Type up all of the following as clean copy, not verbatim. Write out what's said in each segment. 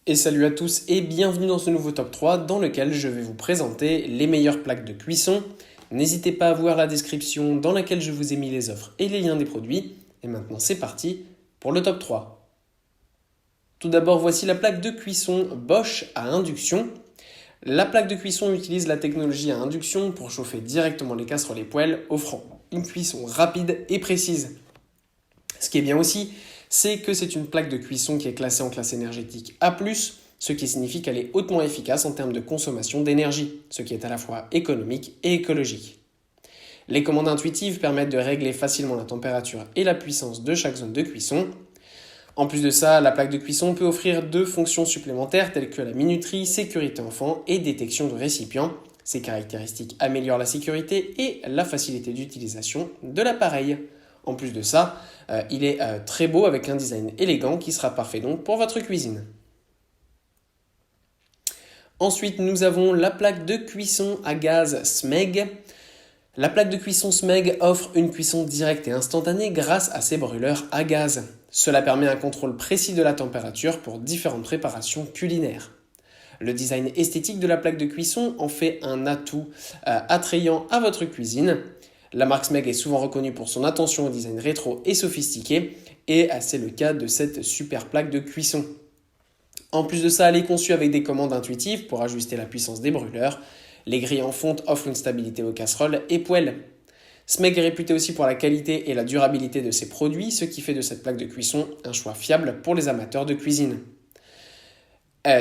Et salut à tous et bienvenue dans ce nouveau top 3 dans lequel je vais vous présenter les meilleures plaques de cuisson. N'hésitez pas à voir la description dans laquelle je vous ai mis les offres et les liens des produits. Et maintenant c'est parti pour le top 3. Tout d'abord voici la plaque de cuisson Bosch à induction. La plaque de cuisson utilise la technologie à induction pour chauffer directement les casseroles et poêles, offrant une cuisson rapide et précise. Ce qui est bien aussi, c'est que c'est une plaque de cuisson qui est classée en classe énergétique A+, ce qui signifie qu'elle est hautement efficace en termes de consommation d'énergie, ce qui est à la fois économique et écologique. Les commandes intuitives permettent de régler facilement la température et la puissance de chaque zone de cuisson. En plus de ça, la plaque de cuisson peut offrir 2 fonctions supplémentaires telles que la minuterie, sécurité enfant et détection de récipients. Ces caractéristiques améliorent la sécurité et la facilité d'utilisation de l'appareil. En plus de ça, il est très beau avec un design élégant qui sera parfait donc pour votre cuisine. Ensuite, nous avons la plaque de cuisson à gaz SMEG. La plaque de cuisson SMEG offre une cuisson directe et instantanée grâce à ses brûleurs à gaz. Cela permet un contrôle précis de la température pour différentes préparations culinaires. Le design esthétique de la plaque de cuisson en fait un atout attrayant à votre cuisine. La marque SMEG est souvent reconnue pour son attention au design rétro et sophistiqué, et c'est le cas de cette super plaque de cuisson. En plus de ça, elle est conçue avec des commandes intuitives pour ajuster la puissance des brûleurs. Les grilles en fonte offrent une stabilité aux casseroles et poêles. SMEG est réputé aussi pour la qualité et la durabilité de ses produits, ce qui fait de cette plaque de cuisson un choix fiable pour les amateurs de cuisine.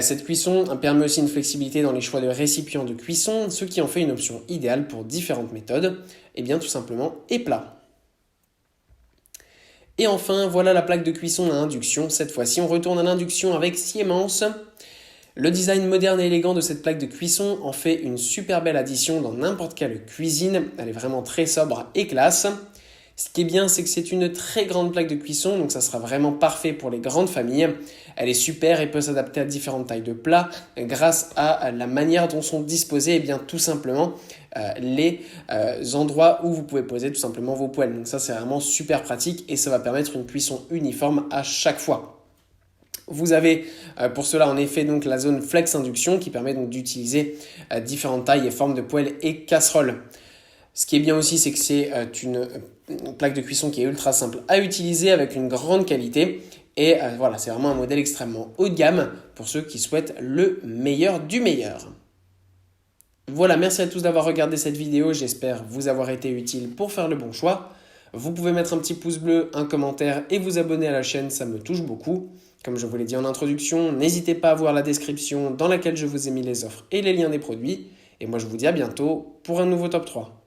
Cette cuisson permet aussi une flexibilité dans les choix de récipients de cuisson, ce qui en fait une option idéale pour différentes méthodes, et bien tout simplement et plat. Et enfin, voilà la plaque de cuisson à induction. Cette fois-ci, on retourne à l'induction avec Siemens. Le design moderne et élégant de cette plaque de cuisson en fait une super belle addition dans n'importe quelle cuisine. Elle est vraiment très sobre et classe. Ce qui est bien, c'est que c'est une très grande plaque de cuisson, donc ça sera vraiment parfait pour les grandes familles. Elle est super et peut s'adapter à différentes tailles de plats grâce à la manière dont sont disposés tout simplement les endroits où vous pouvez poser tout simplement vos poêles. Donc ça, c'est vraiment super pratique et ça va permettre une cuisson uniforme à chaque fois. Vous avez pour cela en effet donc la zone flex induction qui permet donc d'utiliser différentes tailles et formes de poêles et casseroles. Ce qui est bien aussi, c'est que c'est une plaque de cuisson qui est ultra simple à utiliser avec une grande qualité. Et voilà, c'est vraiment un modèle extrêmement haut de gamme pour ceux qui souhaitent le meilleur du meilleur. Voilà, merci à tous d'avoir regardé cette vidéo. J'espère vous avoir été utile pour faire le bon choix. Vous pouvez mettre un petit pouce bleu, un commentaire et vous abonner à la chaîne, ça me touche beaucoup. Comme je vous l'ai dit en introduction, n'hésitez pas à voir la description dans laquelle je vous ai mis les offres et les liens des produits. Et moi, je vous dis à bientôt pour un nouveau top 3.